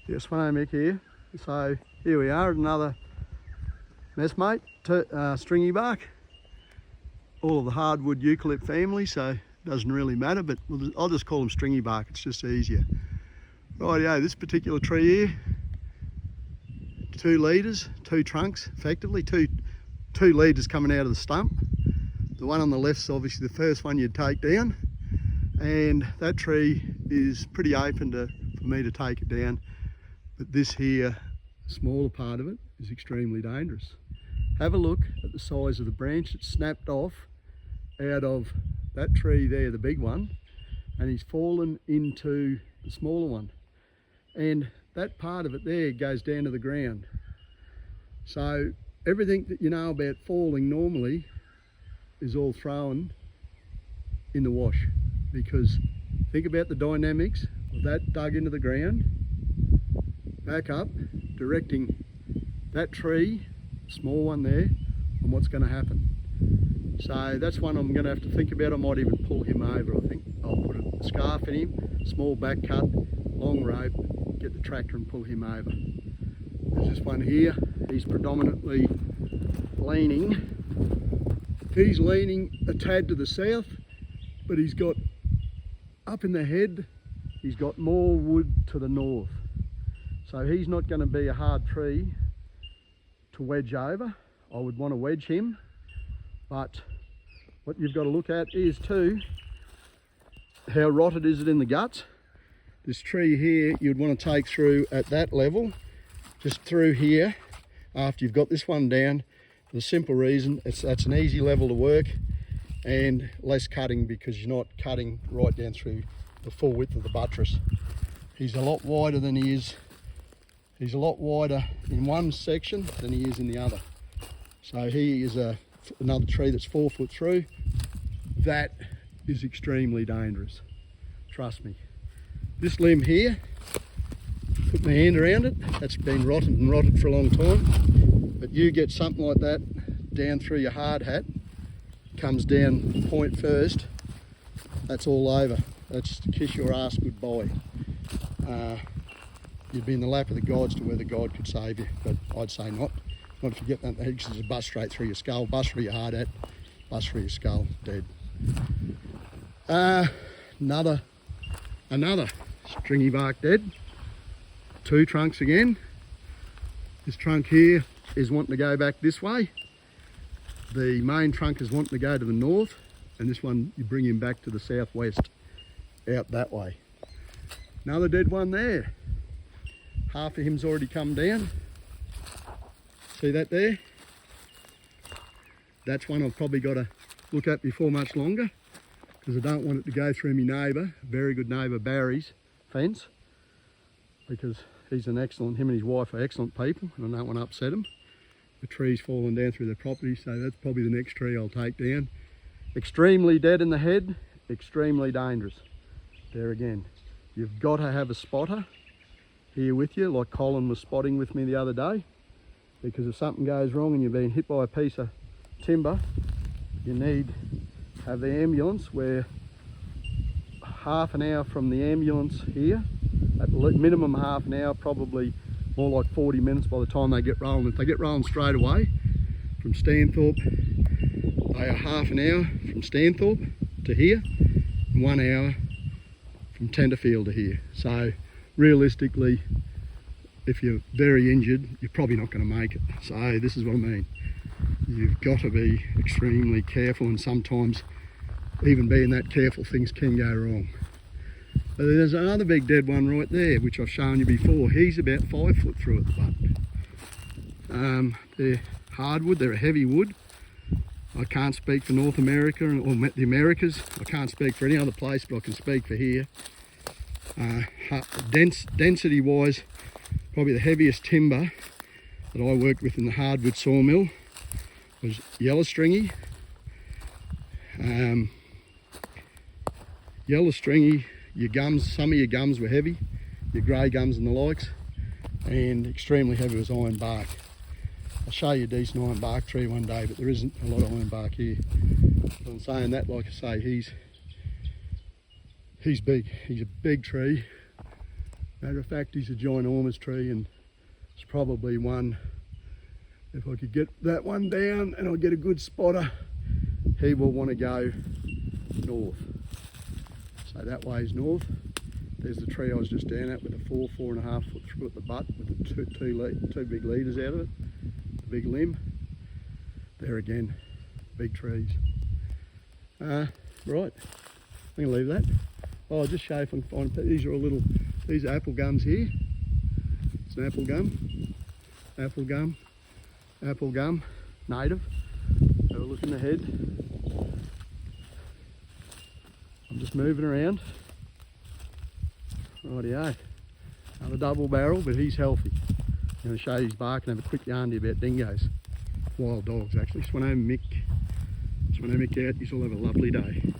Yes, my name Mick here. So here we are at another messmate, stringy bark. All of the hardwood eucalypt family, so it doesn't really matter, but I'll just call them stringy bark, it's just easier. Rightio, this particular tree here, 2 leaders, 2 trunks, effectively, two leaders coming out of the stump. The one on the left's obviously the first one you'd take down, and that tree is pretty open for me to take it down. But this here, smaller part of it, is extremely dangerous. Have a look at the size of the branch that snapped off out of that tree there, the big one, and he's fallen into the smaller one. And that part of it there goes down to the ground. So everything that you know about falling normally is all thrown in the wash, because think about the dynamics of that dug into the ground, back up, directing that tree, small one there, on what's going to happen. So that's one I'm going to have to think about. I might even pull him over. I think I'll put a scarf in him, small back cut, long rope, get the tractor and pull him over. There's this one here, he's predominantly leaning. He's leaning a tad to the south, but he's got, up in the head, he's got more wood to the north. So he's not going to be a hard tree to wedge over. I would want to wedge him, but what you've got to look at is too, how rotted is it in the guts. This tree here you'd want to take through at that level, just through here, after you've got this one down, for the simple reason that's an easy level to work and less cutting, because you're not cutting right down through the full width of the buttress. He's a lot wider than he is. He's a lot wider in one section than he is in the other. So he is another tree that's 4 foot through. That is extremely dangerous, trust me. This limb here, put my hand around it, that's been rotted for a long time. But you get something like that down through your hard hat, comes down point first, that's all over. That's to kiss your ass goodbye. You'd be in the lap of the gods to whether God could save you, but I'd say not. Not if you get that, because it's a bust straight through your skull, bust through your hard hat, bust through your skull, dead. Another stringy bark dead. 2 trunks again. This trunk here is wanting to go back this way. The main trunk is wanting to go to the north, and this one you bring him back to the southwest, out that way. Another dead one there. Half of him's already come down. See that there? That's one I've probably got to look at before much longer, because I don't want it to go through my neighbour, very good neighbour Barry's fence, because he's him and his wife are excellent people, and I don't want to upset them. The tree's fallen down through their property, so that's probably the next tree I'll take down. Extremely dead in the head, extremely dangerous. There again, you've got to have a spotter here with you, like Colin was spotting with me the other day, because if something goes wrong and you're being hit by a piece of timber, you need to have the ambulance, where half an hour from the ambulance here, at minimum half an hour, probably more like 40 minutes by the time they get rolling. If they get rolling straight away from Stanthorpe, they are half an hour from Stanthorpe to here, and 1 hour from Tenterfield to here. So realistically, if you're very injured, you're probably not going to make it. So this is what I mean. You've got to be extremely careful, and sometimes even being that careful, things can go wrong. But there's another big dead one right there, which I've shown you before. He's about 5 foot through at the butt. They're hardwood, they're a heavy wood. I can't speak for North America or the Americas. I can't speak for any other place, but I can speak for here. Density wise, probably the heaviest timber that I worked with in the hardwood sawmill was yellow stringy. Yellow stringy, your gums, some of your gums were heavy, your grey gums and the likes, and extremely heavy was iron bark. I'll show you a decent iron bark tree one day, but there isn't a lot of iron bark here. But I'm saying that, like I say, he's big. He's a big tree. Matter of fact, he's a ginormous tree, and it's probably one, if I could get that one down and I get a good spotter, he will want to go north. So that way is north. There's the tree I was just down at with a 4.5 foot through at the butt with the two big leaders out of it, the big limb. There again, big trees. Right, I'm gonna leave that. Oh, I'll just show you if I can find it. These are all little, these are apple gums here. It's an apple gum, apple gum, apple gum, native. Have a look in the head. I'm just moving around. Rightio. Another double barrel, but he's healthy. I'm going to show you his bark and have a quick yarn to you about dingoes. Wild dogs, actually. Swannoma Mick out. You all have a lovely day.